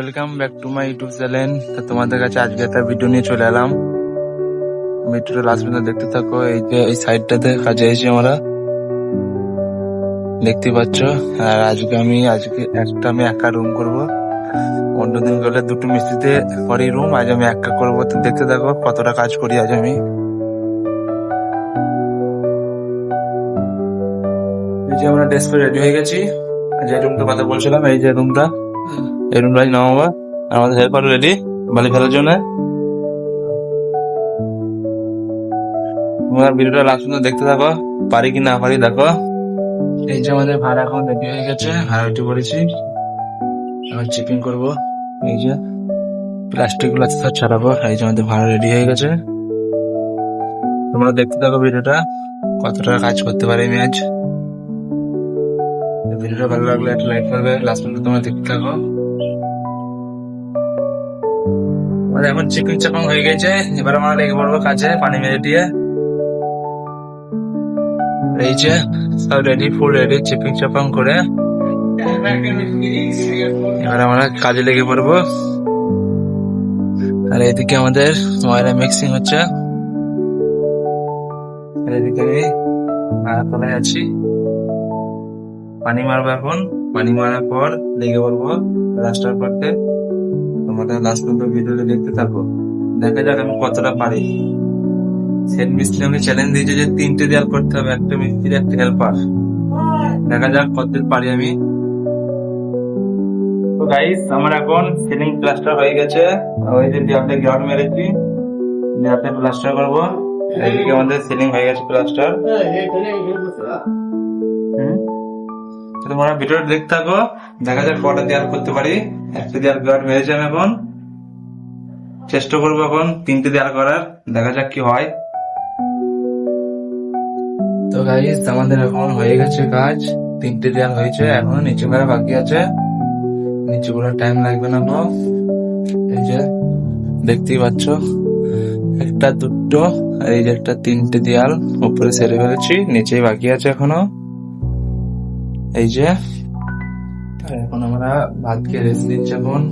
Welcome back to my YouTube channel. তো তোমাদের কাছে আজকে একটা ভিডিও নিয়ে চলে এলাম। ভিডিওটা লাস্ট পর্যন্ত দেখতে থাকো। এই যে এই সাইডটাতে কাজে এসেছি আমরা, দেখতে পাচ্ছ। আর আজকে আমি একা রুম করব। অন্যদিন গেলে দুটো মিস্ত্রিতে করি রুম, আজ আমি একা করবো। তো দেখতে থাকো কতটা কাজ করি আজ আমি। এই যে আমরা ড্রেস করে রেডি হয়ে গেছি। যে রুমটার কথা বলছিলাম, এই যে রুমটা, এই রুমটা নামাবো। আমাদের হেল্পার রেডি বালি ফেলার জন্য। তোমরা ভিডিওটা লাস্ট পর্যন্ত দেখতে থাকো, পারি কি না পারি দেখো। এই যে আমাদের ভাড়া এখন রেডি হয়ে গেছে, ভাড়া রেডি করেছি। এখন চেকিং করবো। এই যে প্লাস্টিক গুলো আছে সব ছাড়াবো। এই যে আমাদের ভাড়া রেডি হয়ে গেছে। তোমরা দেখতে থাকো ভিডিওটা, কতটা কাজ করতে পারি আমি আজ। ভিডিওটা ভালো লাগলে একটা লাইক করবে, লাস্ট পর্যন্ত তোমরা দেখতে থাকো। আমাদের এখন চেকিং চাকং হয়ে গেছে, এবার আমরা লেগে পড়বো কাজে পানি মেরে দিয়ে। এই যে সব রেডি, ফুল রেডি, চেকিং চাপাং করে এবার আমরা কাজে লেগে পড়বো। আর এদিকে আমাদের ময়লা মিক্সিং হচ্ছে। আর এদিকে আমি তলায় আছি, পানি মারবো এখন। পানি মারার পর লেগে পড়বো প্লাস্টার করতে। তোমাদের লাস্ট পর্যন্ত ভিডিওটা দেখতে থাকো, দেখা যাক আমি কতটা পারি। সেট মিস্ত্রি আমি চ্যালেঞ্জ দিয়েছি যে 3টে দেয়াল করতে হবে, একটা মিস্ত্রি একটা হেল্পার। দেখা যাক কতদূর পারি আমি। তো গাইস, আমার এখন সিলিং প্লাস্টার হয়ে গেছে। ওই যে দেয়ালটা গ্রাউন্ড মেরেছি, দেয়ালটা প্লাস্টার করবো। এইদিকে আমাদের সিলিং হয়ে গেছে প্লাস্টার। তোমরা ভিডিওটা দেখতে থাকো, দেখা যাক কটা দেয়াল করতে পারি। একটা দেয়াল গ্রাউন্ড মেরেছি আমি, এখন চেষ্টা করবো এখন 3টে দেয়াল করার, দেখা যাক কি হয়। তো গাইস, আমাদের এখন হয়ে গেছে কাজ, 3টে দেয়াল হয়েছে। এখন নিচে করা বাকি আছে, নিচে করার টাইম লাগবে না গো। এই যে দেখতেই পাচ্ছ, একটা দুটো আর এই যে একটা 3টে দেয়াল উপরে সেরে ফেলেছি, নিচেই বাকি আছে এখনো। এই যে এখন আমরা ভাত খেয়ে রেস্ট দিচ্ছি এখন।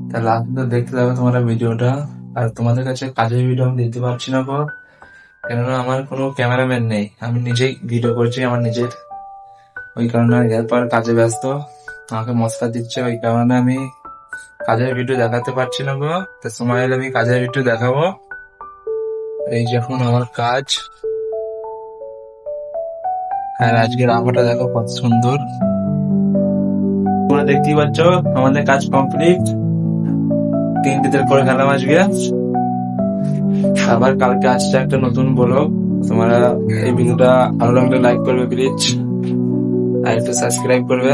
তা লাস্ট দেখতে যাবে তোমরা ভিডিওটা। আর তোমাদের কাছে কাজের ভিডিও আমি দিতে পারছি না গো, কেননা আমার কোনো ক্যামেরাম্যান নেই, আমি নিজেই ভিডিও করছি আমার নিজের। ওই কারণে হেল্পার কাজে ব্যস্ত, আমাকে মশলা দিচ্ছে, ওই কারণে আমি কাজের ভিডিও দেখাতে পারছি না গো। তো সময় হলে আমি কাজের ভিডিও দেখাবো। এই যে এখন আমার কাজ। আর আজকের আবহাওয়াটা দেখো কত সুন্দর, তোমরা দেখতেই পাচ্ছ। আমাদের কাজ কমপ্লিট, 3টে দেয়াল করে গেলাম আজকে। আবার কালকে আসছে একটা নতুন ব্লগ। তোমরা এই ভিডিওটা ভালো লাগলে লাইক করবে প্লিজ, আর একটু সাবস্ক্রাইব করবে।